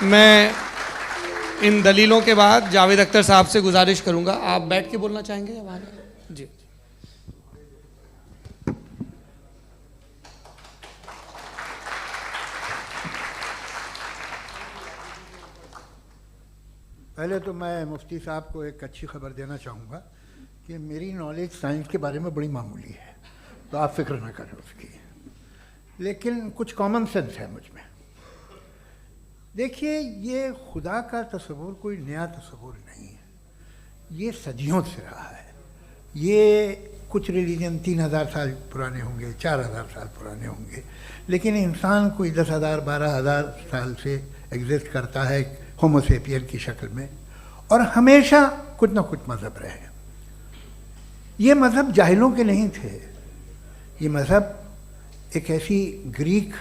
میں ان دلیلوں کے بعد جاوید اختر صاحب سے گزارش کروں گا، آپ بیٹھ کے بولنا چاہیں گے یا وہاں؟ جی پہلے تو میں مفتی صاحب کو ایک اچھی خبر دینا چاہوں گا کہ میری نالج سائنس کے بارے میں بڑی معمولی ہے، تو آپ فکر نہ کریں اس کی، لیکن کچھ کامن سینس ہے مجھ میں۔ دیکھیے، یہ خدا کا تصور کوئی نیا تصور نہیں ہے، یہ صدیوں سے رہا ہے۔ یہ کچھ ریلیجن 3000 سال پرانے ہوں گے، 4000 سال پرانے ہوں گے، لیکن انسان کوئی 10,000 12,000 سال سے ایگزسٹ کرتا ہے ہومو سیپین کی شکل میں، اور ہمیشہ کچھ نہ کچھ مذہب رہے۔ یہ مذہب جاہلوں کے نہیں تھے، یہ مذہب ایک ایسی گریک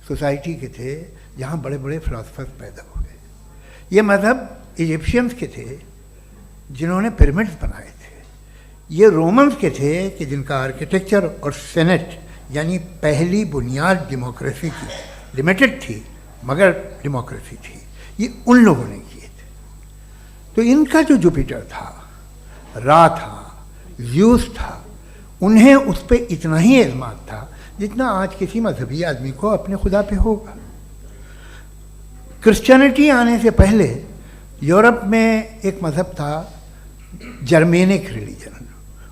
سوسائٹی کے تھے جہاں بڑے بڑے فلاسفرز پیدا ہوئے۔ یہ مذہب ایجپشینز کے تھے جنہوں نے پیرامڈز بنائے تھے۔ یہ رومنز کے تھے کہ جن کا آرکیٹیکچر اور سینٹ یعنی پہلی بنیاد ڈیموکریسی کی لمیٹڈ تھی مگر ڈیموکریسی تھی، یہ ان لوگوں نے کیے تھے۔ تو ان کا جو جوپیٹر تھا، را تھا، زیوس تھا، انہیں اس پہ اتنا ہی اعتماد تھا جتنا آج کسی مذہبی آدمی کو اپنے خدا پہ ہوگا۔ کرسچینٹی آنے سے پہلے یورپ میں ایک مذہب تھا جرمینک ریلیجن،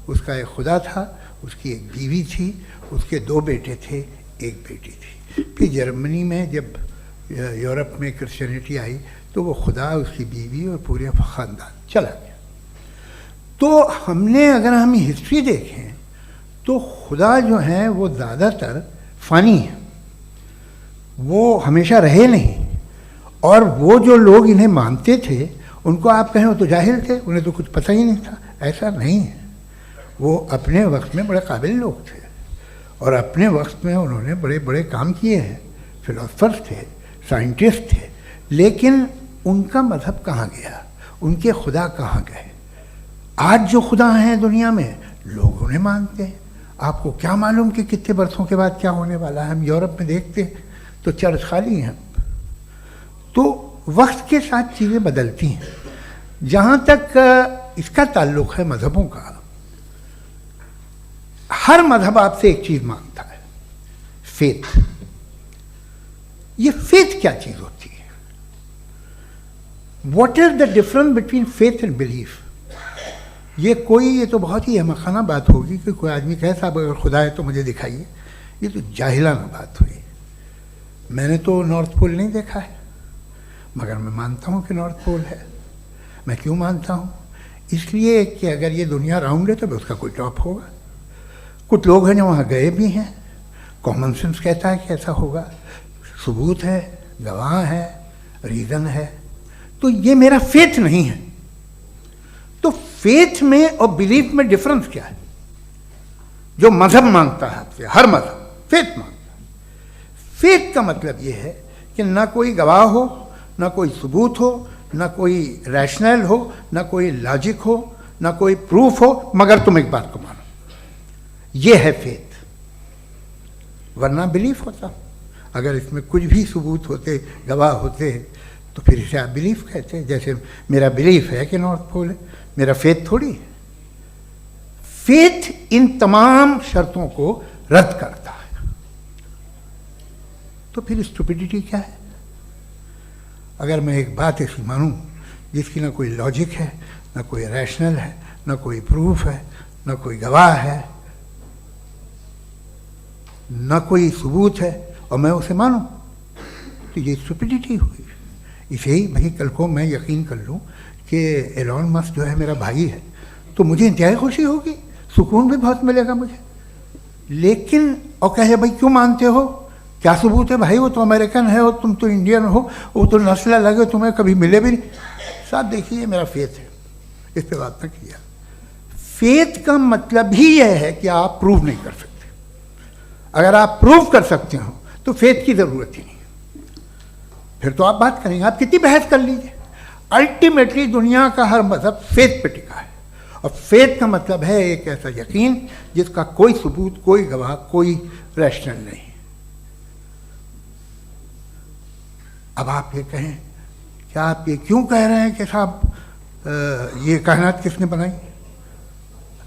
اس کا ایک خدا تھا، اس کی ایک بیوی تھی، اس کے 2 بیٹے تھے، ایک بیٹی تھی۔ پھر جرمنی میں جب یورپ میں کرسچینٹی آئی تو وہ خدا، اس کی بیوی اور پورے خاندان چلا گیا۔ تو اگر ہم ہسٹری دیکھیں تو خدا جو ہیں وہ زیادہ تر فانی ہیں، وہ ہمیشہ رہے نہیں، اور وہ جو لوگ انہیں مانتے تھے ان کو آپ کہیں وہ تو جاہل تھے، انہیں تو کچھ پتہ ہی نہیں تھا۔ ایسا نہیں ہے، وہ اپنے وقت میں بڑے قابل لوگ تھے اور اپنے وقت میں انہوں نے بڑے بڑے کام کیے ہیں، فلاسفرز تھے، سائنٹسٹ تھے، لیکن ان کا مذہب کہاں گیا، ان کے خدا کہاں گئے؟ آج جو خدا ہیں دنیا میں لوگ انہیں مانتے ہیں۔ آپ کو کیا معلوم کہ کتنے برسوں کے بعد کیا ہونے والا ہے؟ ہم یورپ میں دیکھتے ہیں تو چرچ خالی ہیں۔ تو وقت کے ساتھ چیزیں بدلتی ہیں۔ جہاں تک اس کا تعلق ہے مذہبوں کا، ہر مذہب آپ سے ایک چیز مانگتا ہے، فیتھ۔ یہ فیتھ کیا چیز ہوتی ہے؟ What is the difference between faith and belief? یہ تو بہت ہی احمقانہ بات ہوگی کہ کوئی آدمی کہے صاحب اگر خدا ہے تو مجھے دکھائیے، یہ تو جاہلانہ بات ہوئی۔ میں نے تو نارتھ پول نہیں دیکھا ہے، مگر میں مانتا ہوں کہ نارتھ پول ہے۔ میں کیوں مانتا ہوں؟ اس لیے کہ اگر یہ دنیا راؤنڈ ہے تو اس کا کوئی ٹاپ ہوگا۔ کچھ لوگ ہیں جو وہاں گئے بھی ہیں، کامن سینس کہتا ہے کہ ایسا ہوگا، ثبوت ہے، گواہ ہے، ریزن ہے۔ تو یہ میرا فیتھ نہیں ہے۔ تو فیتھ میں اور بلیف میں ڈفرنس کیا ہے؟ جو مذہب مانگتا ہے آپ سے، ہر مذہب فیتھ مانگتا ہے۔ فیتھ کا مطلب یہ ہے کہ نہ کوئی گواہ ہو، نہ کوئی ثبوت ہو، نہ کوئی ریشنل ہو، نہ کوئی لاجک ہو، نہ کوئی پروف ہو، مگر تم ایک بات کو مانو۔ یہ ہے فیتھ۔ ورنہ بلیف ہوتا، اگر اس میں کچھ بھی ثبوت ہوتے، گواہ ہوتے، تو پھر اسے آپ بلیف کہتے۔ جیسے میرا بلیف ہے کہ نارتھ پول ہے، میرا فیتھ تھوڑی ہے۔ فیتھ ان تمام شرطوں کو رد کرتا ہے۔ تو پھر اسٹوپیڈیٹی کیا ہے؟ اگر میں ایک بات ایسی مانوں جس کی نہ کوئی لاجک ہے، نہ کوئی ریشنل ہے، نہ کوئی پروف ہے، نہ کوئی گواہ ہے، نہ کوئی ثبوت ہے، اور میں اسے مانوں، تو یہ اسٹوپیڈیٹی ہوئی۔ اسے ہی بھائی کل کو میں یقین کر لوں کہ ایلون مسک جو ہے میرا بھائی ہے تو مجھے انتہائی خوشی ہوگی، سکون بھی بہت ملے گا مجھے۔ لیکن اور کہے بھائی کیوں مانتے ہو، کیا ثبوت ہے؟ بھائی وہ تو امریکن ہے اور تم تو انڈین ہو، وہ تو نسل الگ ہے، تمہیں کبھی ملے بھی نہیں۔ صاحب دیکھیے یہ میرا فیتھ ہے، اس پہ بات نہ کیا۔ فیتھ کا مطلب ہی یہ ہے کہ آپ پروو نہیں کر سکتے۔ اگر آپ پروو کر سکتے ہو تو فیتھ کی ضرورت ہی نہیں، پھر تو آپ بات کریں گے، آپ کتنی بحث کر لیجیے۔ الٹیمیٹلی دنیا کا ہر مذہب فیتھ پہ ٹکا ہے، اور فیتھ کا مطلب ہے ایک ایسا یقین جس کا کوئی ثبوت، کوئی گواہ، کوئی ریشنل نہیں۔ اب آپ یہ کہیں کیا آپ یہ کیوں کہہ رہے ہیں کہ صاحب یہ کائنات کس نے بنائی؟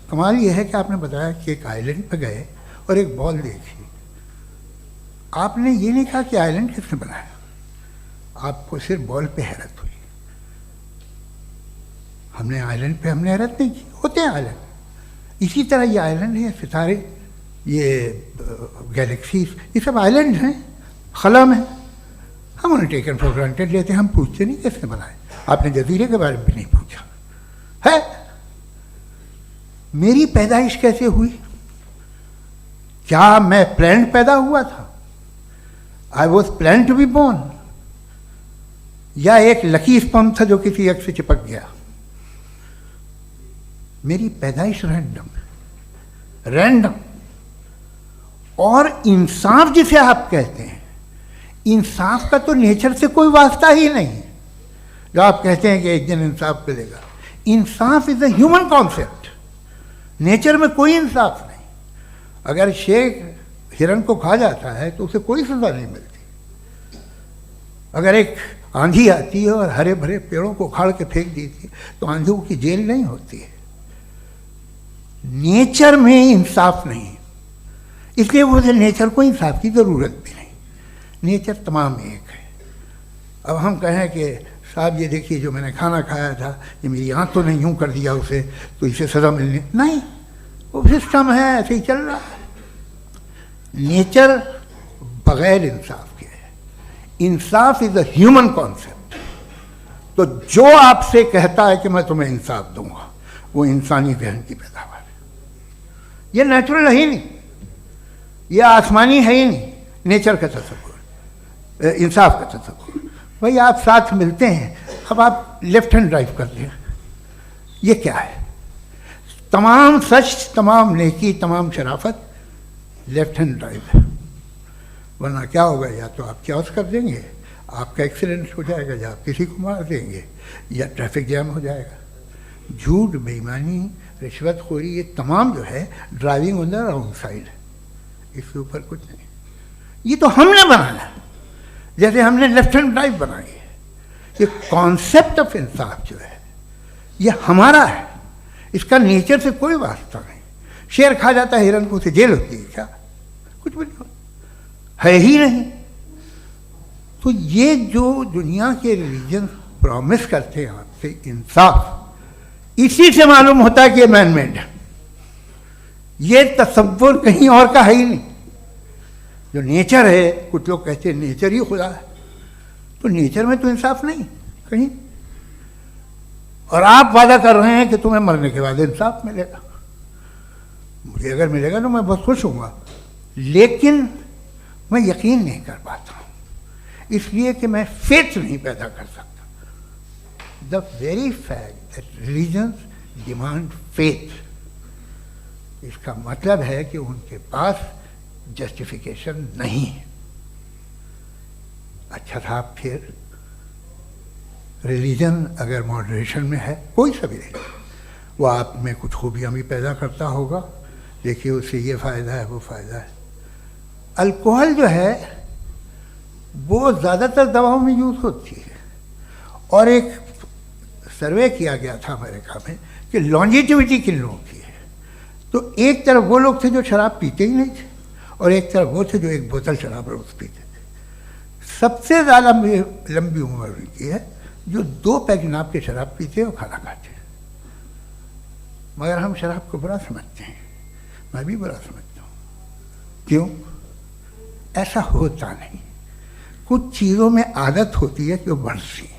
کمال یہ ہے کہ آپ نے بتایا کہ ایک آئلینڈ پہ گئے اور ایک بال دیکھی. آپ نے یہ نہیں کہا کہ آئلینڈ کس نے بنایا، آپ کو صرف بال پہ حیرت ہوئی. ہم نے آئلینڈ پہ ہم نے حیرت نہیں کی. ہوتے ہیں آئلینڈ. اسی طرح یہ آئلینڈ ہے، ستارے، یہ گیلیکسیز، یہ سب آئلینڈ ہیں خلا میں. ہم انہیں ٹیکن فار گرانٹیڈ لیتے ہیں، ہم پوچھتے نہیں کس نے بنائے. آپ نے جزیرے کے بارے میں بھی نہیں پوچھا ہے. میری پیدائش کیسے ہوئی؟ کیا میں پلانڈ پیدا ہوا تھا؟ I was planned to be born, یا ایک لکی اسپرم تھا جو کسی ایگ سے چپک گیا؟ میری پیدائش رینڈم. اور انصاف جسے آپ کہتے ہیں، انصاف کا تو نیچر سے کوئی واسطہ ہی نہیں. جو آپ کہتے ہیں کہ ایک دن انصاف ملے گا، انصاف از اے ہیومن کانسیپٹ. نیچر میں کوئی انصاف نہیں. اگر شیر ہرن کو کھا جاتا ہے تو اسے کوئی سزا نہیں ملتی. اگر ایک آندھی آتی ہے اور ہرے بھرے پیڑوں کو اکھاڑ کے پھینک دیتی ہے تو آندھیوں کی جیل نہیں ہوتی ہے. نیچر میں انصاف نہیں، اس لیے وہ نیچر کو انصاف کی ضرورت بھی نہیں. نیچر تمام ایک ہے. اب ہم کہیں کہ صاحب یہ دیکھیے جو میں نے کھانا کھایا تھا یہ میری آنکھ تو نہیں یوں کر دیا اسے تو اسے سزا ملنی نہیں. وہ سسٹم ہے، ایسے ہی چل رہا ہے. نیچر بغیر انصاف کے ہے. انصاف از اے ہیومن کانسیپٹ. تو جو آپ سے کہتا ہے کہ میں تمہیں انصاف دوں گا وہ انسانی ذہن کی پیداوار ہے. یہ نیچرل ہے ہی نہیں، یہ آسمانی ہے ہی نہیں. نیچر کا تصور، انصاف کا تصور. بھائی آپ ساتھ ملتے ہیں، اب آپ لیفٹ ہینڈ ڈرائیو کر لیں، یہ کیا ہے؟ تمام سچ، تمام نیکی، تمام شرافت لیفٹ ہینڈ ڈرائیو ہے. ورنہ کیا ہوگا؟ یا تو آپ کیوس کر دیں گے، آپ کا ایکسیڈنٹ ہو جائے گا، یا آپ کسی کو مار دیں گے، یا ٹریفک جام ہو جائے گا. جھوٹ، بےایمانی، رشوت خوری، یہ تمام جو ہے driving on the wrong side. اس کے اوپر کچھ نہیں. یہ تو ہم نے بنایا، جیسے ہم نے لیفٹ ہینڈ ڈرائیو بنائی ہے. یہ کانسیپٹ آف انصاف جو ہے یہ ہمارا ہے، اس کا نیچر سے کوئی واسطہ نہیں. شیر کھا جاتا ہے ہرن کو، اسے جیل ہوتی ہے کیا؟ کچھ بھی نہیں ہے ہی نہیں. تو یہ جو دنیا کے ریلیجن پرومس کرتے ہیں آپ سے انصاف، اسی سے معلوم ہوتا ہے کہ یہ مین میڈ ہے. یہ تصور کہیں اور کا ہے ہی نہیں. جو نیچر ہے، کچھ لوگ کہتے ہیں نیچر ہی خدا ہے، تو نیچر میں تو انصاف نہیں کہیں. اور آپ وعدہ کر رہے ہیں کہ تمہیں مرنے کے بعد انصاف ملے گا. مجھے اگر ملے گا تو میں بہت خوش ہوں گا، لیکن میں یقین نہیں کر پاتا ہوں، اس لیے کہ میں فیتھ نہیں پیدا کر سکتا. The very fact that religions demand faith, اس کا مطلب ہے کہ ان کے پاس جسٹیفیکیشن نہیں ہے. اچھا تھا پھر ریلیجن اگر ماڈریشن میں ہے، کوئی سا بھی نہیں، وہ آپ میں کچھ خوبیاں بھی پیدا کرتا ہوگا. دیکھیے اس سے یہ فائدہ ہے، وہ فائدہ ہے. الکوہل جو ہے وہ زیادہ تر دواؤں میں یوز ہوتی ہے. اور ایک سروے کیا گیا تھا امریکہ میں کہ لانجیٹیوٹی کن لوگوں کی ہے. تو ایک طرف وہ لوگ تھے جو شراب پیتے ہی نہیں تھے، اور ایک طرف وہ تھے جو ایک بوتل شراب روز پیتے تھے. سب سے زیادہ لمبی عمر ان کی ہے جو 2 پیگ ناپ کے شراب پیتے اور کھانا کھاتے ہیں. مگر ہم شراب کو برا سمجھتے ہیں، میں بھی برا سمجھتا ہوں. کیوں؟ ایسا ہوتا نہیں. کچھ چیزوں میں عادت ہوتی ہے کہ وہ بڑھتی ہیں.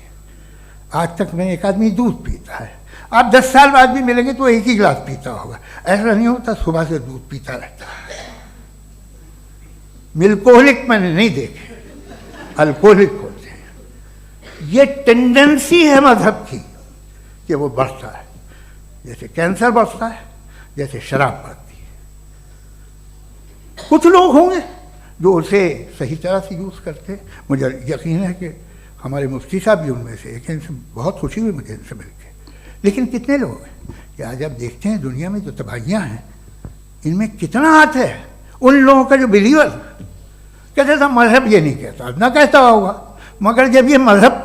آج تک میں ایک آدمی دودھ پیتا ہے، آپ 10 سال بعد بھی ملیں گے تو ایک ہی گلاس پیتا ہوگا. ایسا نہیں ہوتا، صبح سے دودھ پیتا رہتا ہے. ملکوہلک میں نے نہیں دیکھے، الکوہلک ہوتے ہیں. یہ ٹینڈنسی ہے مذہب کی کہ وہ بڑھتا ہے، جیسے کینسر بڑھتا ہے، جیسے شراب بڑھتی ہے. کچھ لوگ ہوں گے جو اسے صحیح طرح سے یوز کرتے. مجھے یقین ہے کہ ہمارے مفتی صاحب بھی ان میں سے ایک ہیں. ان سے بہت خوشی ہوئی مجھے ان سے مل کے. لیکن کتنے لوگ ہیں کہ آج آپ دیکھتے ہیں دنیا میں جو تباہیاں ہیں ان میں کتنا ہاتھ ہے ان لوگوں کا جو بلیور کہتے تھا مذہب یہ نہیں کہتا، نہ کہتا ہوگا، مگر جب یہ مذہب